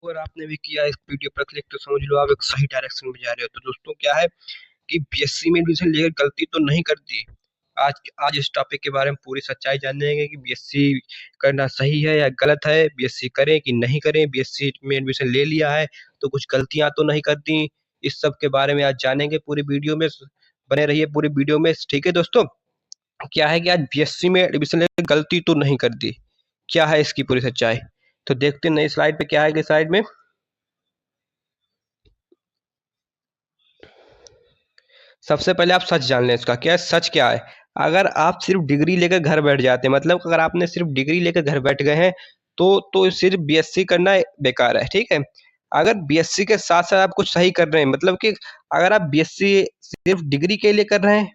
और आपने भी किया इस वीडियो पर क्लिक तो समझ लो आप एक सही डायरेक्शन में जा रहे हो। तो दोस्तों क्या है कि बीएससी में एडमिशन लेकर गलती तो नहीं करती। आज आज इस टॉपिक के बारे में पूरी सच्चाई जानेंगे कि बीएससी करना सही है या गलत है, बीएससी करें कि नहीं करें, बीएससी में एडमिशन ले लिया है तो कुछ गलतियां तो नहीं करती। इस सब के बारे में आज जानेंगे पूरी वीडियो में। बने रहिए पूरी वीडियो में, ठीक है दोस्तों। क्या है कि आज बीएससी में एडमिशन लेकर गलती तो नहीं करती, क्या है इसकी पूरी सच्चाई। तो देखते हैं नई स्लाइड पे क्या है कि स्लाइड में सबसे पहले आप सच जान लें। इसका क्या है, सच क्या है। अगर आप सिर्फ डिग्री लेकर घर बैठ जाते हैं, मतलब अगर आपने सिर्फ डिग्री लेकर घर बैठ गए हैं तो सिर्फ बीएससी करना बेकार है, ठीक है। अगर बीएससी के साथ साथ आप कुछ सही कर रहे हैं, मतलब कि अगर आप बीएससी सिर्फ डिग्री के लिए कर रहे हैं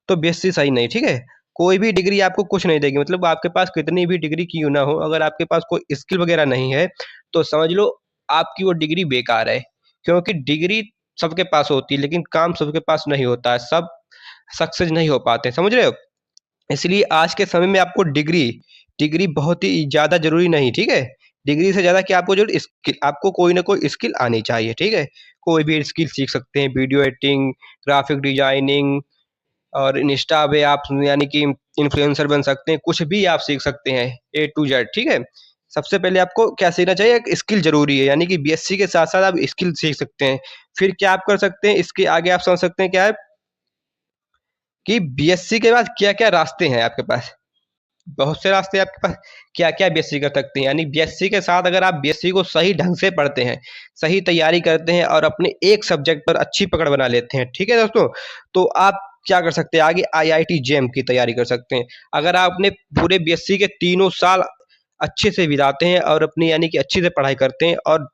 तो बीएससी सही नहीं, ठीक है। कोई भी डिग्री आपको कुछ नहीं देगी, मतलब आपके पास कितनी भी डिग्री क्यों ना हो, अगर आपके पास कोई स्किल वगैरह नहीं है तो समझ लो आपकी वो डिग्री बेकार है। क्योंकि डिग्री सबके पास होती है लेकिन काम सबके पास नहीं होता है, सब सक्सेस नहीं हो पाते, समझ रहे हो। इसलिए आज के समय में आपको डिग्री डिग्री बहुत ही ज़्यादा जरूरी नहीं, ठीक है। डिग्री से ज़्यादा कि आपको जो स्किल, आपको कोई ना कोई स्किल आनी चाहिए, ठीक है। कोई भी स्किल सीख सकते हैं, वीडियो एडिटिंग, ग्राफिक डिजाइनिंग, और इंस्टा पे आप यानी कि इन्फ्लुएंसर बन सकते हैं, कुछ भी आप सीख सकते हैं ए टू जेड, ठीक है। सबसे पहले आपको क्या सीखना चाहिए, एक स्किल जरूरी है, यानी कि बीएससी के साथ साथ आप स्किल सीख सकते हैं। फिर क्या आप कर सकते हैं, इसके आगे आप समझ सकते हैं क्या है कि बीएससी के बाद क्या क्या रास्ते हैं आपके पास। बहुत से रास्ते हैं आपके पास, क्या क्या बीएससी कर सकते हैं। यानी बीएससी के साथ अगर आप बीएससी को सही ढंग से पढ़ते हैं, सही तैयारी करते हैं और अपने एक सब्जेक्ट पर अच्छी पकड़ बना लेते हैं, ठीक है दोस्तों, तो आप क्या कर सकते हैं, आगे आईआईटी जेम की तैयारी कर सकते हैं। अगर आप अपने पूरे बीएससी के तीनों साल अच्छे से बिताते हैं और अपनी यानी कि अच्छे से पढ़ाई करते हैं और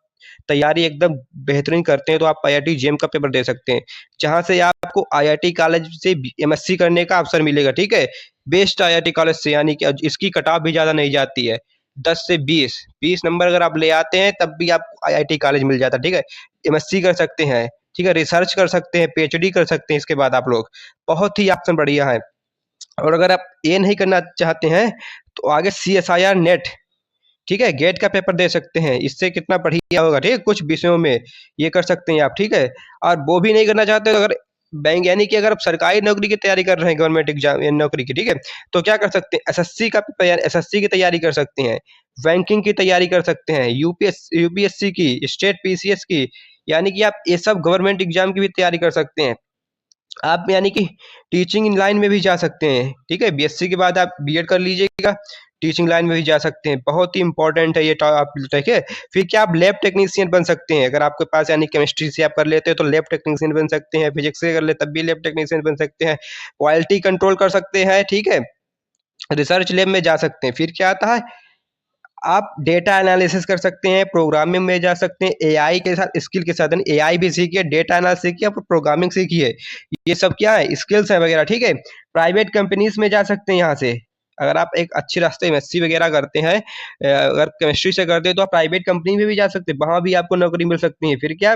तैयारी एकदम बेहतरीन करते हैं तो आप आईआईटी जेम का पेपर दे सकते हैं, जहां से आपको आईआईटी कॉलेज से एमएससी करने का अवसर मिलेगा, ठीक है। बेस्ट आईआईटी कॉलेज से, यानी कि इसकी कटाव भी ज़्यादा नहीं जाती है, 10 से 20 नंबर अगर आप ले आते हैं तब भी आपको आईआईटी कॉलेज मिल जाता है, ठीक है। एमएससी कर सकते हैं, ठीक है, रिसर्च कर सकते हैं, पीएचडी कर सकते हैं, इसके बाद आप लोग बहुत ही ऑप्शन बढ़िया है। और अगर आप ये नहीं करना चाहते हैं तो आगे सीएसआईआर नेट, ठीक है, गेट का पेपर दे सकते हैं, इससे कितना बढ़िया होगा, ठीक है, कुछ विषयों में ये कर सकते हैं आप, ठीक है। और वो भी नहीं करना चाहते तो अगर बैंक यानी कि अगर आप सरकारी नौकरी की तैयारी कर रहे हैं, गवर्नमेंट एग्जाम नौकरी की, ठीक है, तो क्या कर सकते हैं, एसएससी का तैयारी, एसएससी की तैयारी कर सकते हैं, बैंकिंग की तैयारी कर सकते हैं, यूपीएससी की, स्टेट पीसीएस की, यानी कि आप ये सब गवर्नमेंट एग्जाम की भी तैयारी कर सकते हैं। आप यानी कि टीचिंग इन लाइन में भी जा सकते हैं, ठीक है, बीएससी के बाद आप बीएड कर लीजिएगा, टीचिंग लाइन में भी जा सकते हैं, बहुत ही इंपॉर्टेंट है ये आप, ठीक है। फिर क्या आप लैब टेक्नीशियन बन सकते हैं, अगर आपके पास यानी केमिस्ट्री से आप कर लेते हैं तो लैब टेक्नीशियन बन सकते हैं, फिजिक्स से कर ले तब भी लैब टेक्नीशियन बन सकते हैं, क्वालिटी कंट्रोल कर सकते हैं, ठीक है, रिसर्च लैब में जा सकते हैं। फिर क्या आता है, आप डेटा एनालिसिस कर सकते हैं, प्रोग्रामिंग में जा सकते हैं, एआई के साथ स्किल के साथ एआई भी सीखिए, डेटा एनालिसिस सीखिए, प्रोग्रामिंग सीखिए, ये सब क्या है स्किल्स है वगैरह, ठीक है। प्राइवेट कंपनीज में जा सकते हैं यहाँ से, अगर आप एक अच्छे रास्ते एमएससी वगैरह करते हैं, अगर केमिस्ट्री से करते हैं तो आप प्राइवेट कंपनी में भी जा सकते हैं, वहां भी आपको नौकरी मिल सकती है। फिर क्या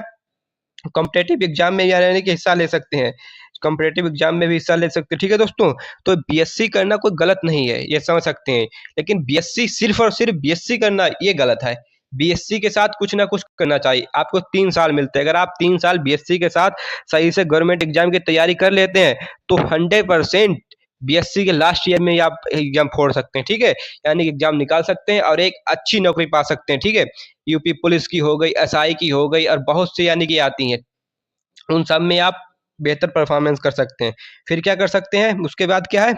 कॉम्पिटेटिव एग्जाम में यानी कि हिस्सा ले सकते हैं, कॉम्पिटेटिव एग्जाम में भी हिस्सा ले सकते हैं, ठीक है दोस्तों। तो बीएससी करना कोई गलत नहीं है, ये समझ सकते हैं, लेकिन बीएससी सिर्फ और सिर्फ बीएससी करना ये गलत है। बीएससी के साथ कुछ ना कुछ करना चाहिए, आपको 3 साल मिलते हैं, अगर आप 3 साल बीएससी के साथ सही से गवर्नमेंट एग्जाम की तैयारी कर लेते हैं तो 100% बीएससी के लास्ट ईयर में ही आप एग्जाम फोड़ सकते हैं, ठीक है, यानी कि एग्जाम निकाल सकते हैं और एक अच्छी नौकरी पा सकते हैं, ठीक है। यूपी पुलिस की हो गई, एसआई की हो गई और बहुत सी यानी कि आती हैं, उन सब में आप बेहतर परफॉर्मेंस कर सकते हैं। फिर क्या कर सकते हैं, उसके बाद क्या है,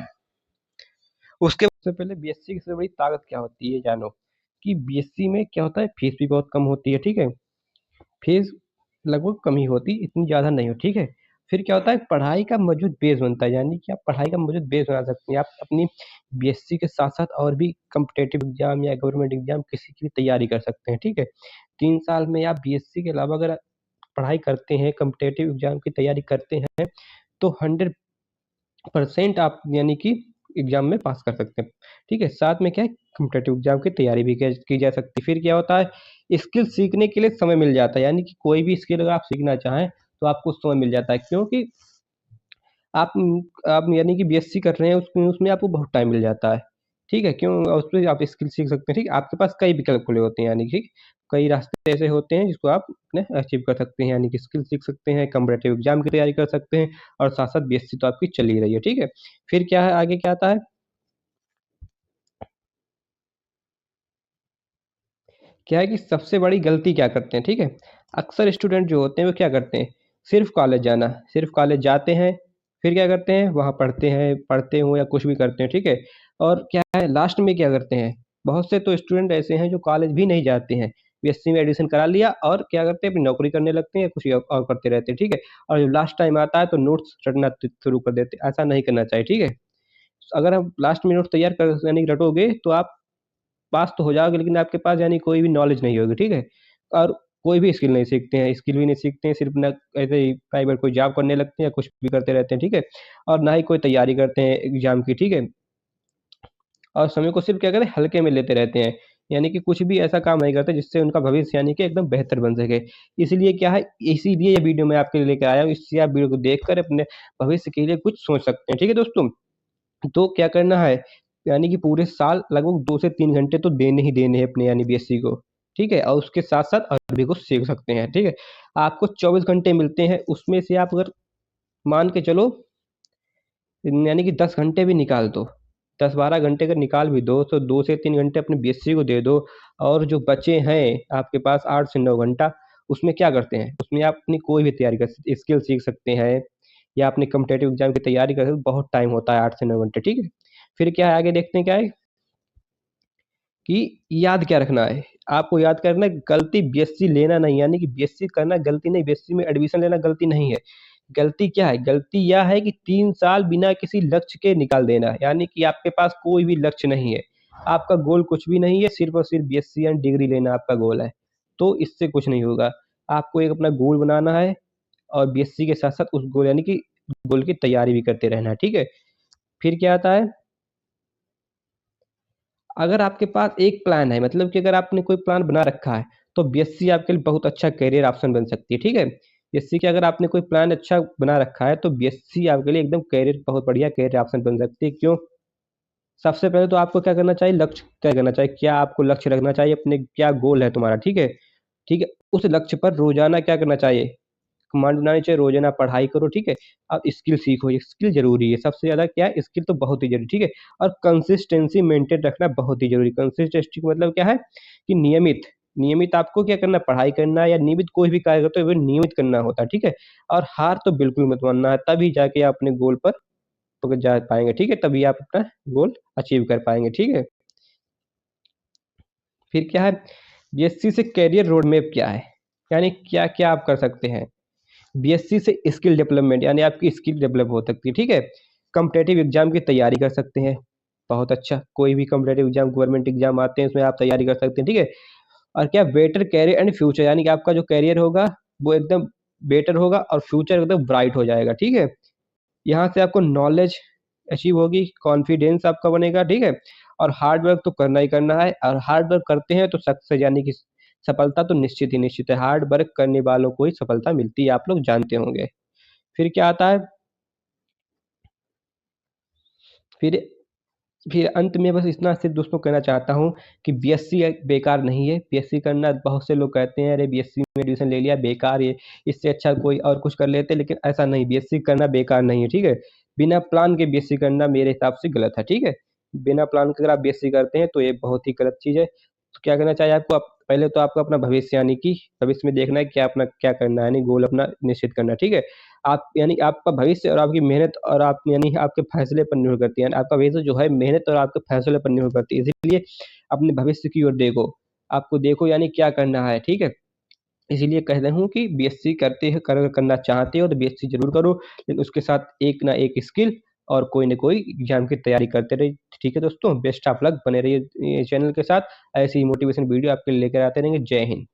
उसके सबसे पहले बीएससी की सबसे बड़ी ताकत क्या होती है जानो, कि बीएससी में क्या होता है, फीस भी बहुत कम होती है, ठीक है। फीस लगभग कम ही होती, इतनी ज़्यादा नहीं हो, ठीक है। फिर क्या होता है, पढ़ाई का मौजूद बेस बनता है, यानी कि आप पढ़ाई का मौजूद बेस बना सकते हैं, आप अपनी बीएससी के साथ साथ और भी कम्पिटेटिव एग्जाम या गवर्नमेंट एग्जाम किसी की भी तैयारी कर सकते हैं, ठीक है। 3 साल में आप बीएससी के अलावा अगर पढ़ाई करते हैं, कम्पिटेटिव एग्जाम की तैयारी करते हैं तो 100% आप यानी कि एग्जाम में पास कर सकते हैं, ठीक है। साथ में क्या है, कम्पिटेटिव एग्जाम की तैयारी भी की जा सकती है। फिर क्या होता है, स्किल सीखने के लिए समय मिल जाता है, यानी कि कोई भी स्किल अगर आप सीखना चाहें तो आपको समय मिल जाता है, क्योंकि आप आप यानी कि बीएससी कर रहे हैं, उसमें उसमें आपको बहुत टाइम मिल जाता है, ठीक है, क्यों, उसमें आप स्किल सीख सकते हैं, ठीक है, आपके पास कई विकल्प खुले होते हैं, यानी कि कई रास्ते ऐसे होते हैं जिसको आप अपने अचीव कर सकते हैं, यानी कि स्किल सीख सकते हैं, कॉम्पिटिटिव एग्जाम की तैयारी कर सकते हैं और साथ-साथ बीएससी तो आपकी चल ही रही है, ठीक है? फिर क्या है, आगे क्या आता है? क्या है कि सबसे बड़ी गलती क्या करते हैं, ठीक है? अक्सर स्टूडेंट जो होते हैं वो क्या करते हैं, सिर्फ़ कॉलेज जाते हैं, फिर क्या करते हैं, वहाँ पढ़ते हो या कुछ भी करते हैं, ठीक है? और क्या है, लास्ट में क्या करते हैं, बहुत से तो स्टूडेंट ऐसे हैं जो कॉलेज भी नहीं जाते हैं, बीएससी में एडमिशन करा लिया और क्या करते हैं, अपनी नौकरी करने लगते हैं या कुछ और करते रहते हैं, ठीक है? और जब लास्ट टाइम आता है तो नोट्स रटना शुरू कर देते हैं, ऐसा नहीं करना चाहिए, ठीक है? अगर आप लास्ट में नोट्स तैयार कर यानी रटोगे तो आप पास तो हो जाओगे, लेकिन आपके पास यानी कोई भी नॉलेज नहीं होगी, ठीक है? और कोई भी स्किल नहीं सीखते हैं, स्किल भी नहीं सीखते हैं, सिर्फ़ ना ऐसे ही प्राइवेट कोई जॉब करने लगते हैं या कुछ भी करते रहते हैं, ठीक है? और ना ही कोई तैयारी करते हैं एग्ज़ाम की, ठीक है? और समय को सिर्फ़ क्या कहते हैं, हल्के में लेते रहते हैं, यानी कि कुछ भी ऐसा काम नहीं करते जिससे उनका भविष्य यानी कि एकदम बेहतर बन सके। इसीलिए क्या है, इसीलिए ये वीडियो मैं आपके लिए लेके आया हूँ, इससे आप वीडियो को देखकर अपने भविष्य के लिए कुछ सोच सकते हैं, ठीक है दोस्तों? तो क्या करना है, यानी कि पूरे साल लगभग 2 से 3 घंटे तो देने ही देने हैं अपने यानी बीएससी को, ठीक है? और उसके साथ-साथ अरबी को सीख सकते हैं, ठीक है? आपको 24 घंटे मिलते हैं, उसमें से आप अगर मान के चलो यानी कि 10 घंटे भी निकाल दो, 10-12 घंटे अगर निकाल भी दो, तो 2 से 3 घंटे अपने बीएससी को दे दो और जो बचे हैं आपके पास 8 से 9 घंटा, उसमें क्या करते हैं, उसमें आप अपनी कोई भी तैयारी कर सकते स्किल सीख सकते हैं या अपनी कॉम्पिटिटिव एग्ज़ाम की तैयारी कर सकते हो, बहुत टाइम होता है 8 से 9 घंटे, ठीक है? फिर क्या है, आगे देखते हैं क्या है कि याद क्या रखना है, आपको याद करना है गलती बीएससी लेना नहीं, यानी कि बीएससी करना गलती नहीं, बीएससी में एडमिशन लेना गलती नहीं है। गलती क्या है? गलती यह है कि 3 साल बिना किसी लक्ष्य के निकाल देना, यानी कि आपके पास कोई भी लक्ष्य नहीं है। आपका गोल कुछ भी नहीं है, सिर्फ़ और सिर्फ़ बीएससी यानी डिग्री लेना आपका गोल है। तो इससे कुछ नहीं होगा। आपको एक अपना गोल बनाना है और बीएससी के साथ-साथ उस गोल यानी कि गोल की तैयारी भी करते रहना है, ठीक है? फिर क्या आता है, अगर आपके पास एक प्लान है, मतलब कि अगर आपने कोई प्लान बना रखा है, तो बीएससी आपके लिए बहुत अच्छा करियर ऑप्शन बन सकती है, ठीक है? बीएससी के अगर आपने कोई प्लान अच्छा बना रखा है, तो बीएससी आपके लिए एकदम करियर बहुत बढ़िया करियर ऑप्शन बन सकती है। क्यों? सबसे पहले तो आपको क्या करना चाहिए, लक्ष्य तय करना चाहिए। क्या आपको लक्ष्य रखना चाहिए, अपने क्या गोल है तुम्हारा, ठीक है? ठीक है? उस लक्ष्य पर रोज़ाना क्या करना चाहिए, कमांड बनानी चाहिए, रोज़ाना पढ़ाई करो, ठीक है? अब स्किल सीखो, ये स्किल ज़रूरी है, सबसे ज़्यादा क्या है, स्किल तो बहुत ही ज़रूरी है, ठीक है? और कंसिस्टेंसी मेंटेन रखना बहुत ही ज़रूरी है। कंसिस्टेंसी का मतलब क्या है कि नियमित आपको क्या करना है, पढ़ाई करना है या नियमित कोई भी कार्य करते हुए नियमित करना होता है, ठीक है? और हार तो बिल्कुल मत मानना है, तभी जाके आप अपने गोल पर पहुँच जा पाएँगे, ठीक है? तभी आप अपना गोल अचीव कर पाएँगे, ठीक है? फिर क्या है, बीएससी से करियर रोड मैप क्या है? यानी क्या-क्या आप कर सकते हैं? बीएससी से स्किल डेवलपमेंट यानी आपकी स्किल डेवलप हो सकती है, ठीक है? कॉम्पिटिटिव एग्ज़ाम की तैयारी कर सकते हैं, बहुत अच्छा, कोई भी कॉम्पिटिटिव एग्ज़ाम, गवर्नमेंट एग्ज़ाम आते हैं, उसमें आप तैयारी कर सकते हैं, ठीक है? और क्या बेटर करियर एंड फ्यूचर यानी कि आपका जो करियर होगा, वो एकदम बेटर होगा और फ्यूचर एकदम ब्राइट हो जाएगा, ठीक है? यहाँ से आपको नॉलेज अचीव होगी, कॉन्फिडेंस आपका बनेगा, ठीक है? और हार्ड वर्क तो करना ही करना है और हार्ड वर्क करते हैं तो सक्सेस यानी कि सफलता तो निश्चित ही निश्चित है। हार्ड वर्क करने वालों को ही सफलता मिलती है, आप लोग जानते होंगे। फिर क्या आता है, फिर फिर अंत में बस इतना सिर्फ़ दोस्तों कहना चाहता हूँ कि बीएससी बेकार नहीं है। बीएससी करना बहुत से लोग कहते हैं, "अरे! बीएससी में एडमिशन ले लिया, बेकार है, इससे अच्छा कोई और कुछ कर लेते।" लेकिन ऐसा नहीं, बीएससी करना बेकार नहीं है, ठीक है? बिना प्लान के बीएससी करना मेरे हिसाब से गलत है, ठीक है? बिना प्लान के अगर आप बीएससी करते हैं, तो ये बहुत ही गलत चीज़ है। तो क्या करना चाहिए आपको, आप पहले तो आपको अपना भविष्य यानी कि भविष्य में देखना है क्या अपना क्या करना है, यानी गोल अपना निश्चित करना है, ठीक है? आप यानी आपका भविष्य और आपकी मेहनत और आप यानी आपके फैसले पर निर्भर करती है। आपका भविष्य जो है मेहनत और आपके फैसले पर निर्भर करती है। इसीलिए अपने भविष्य की ओर देखो। आपको देखो यानी क्या करना है, ठीक है? इसीलिए कहता हूँ कि बीएससी करते हैं कर करना चाहते हो तो बीएससी ज़रूर करो, लेकिन उसके साथ एक ना एक स्किल और कोई न कोई एग्ज़ाम की तैयारी करते रहिए। ठीक है दोस्तों, बेस्ट ऑफ लक, बने रहिए ये चैनल के साथ। ऐसी ही मोटिवेशन वीडियो आपके लिए लेकर आते रहेंगे। जय हिंद।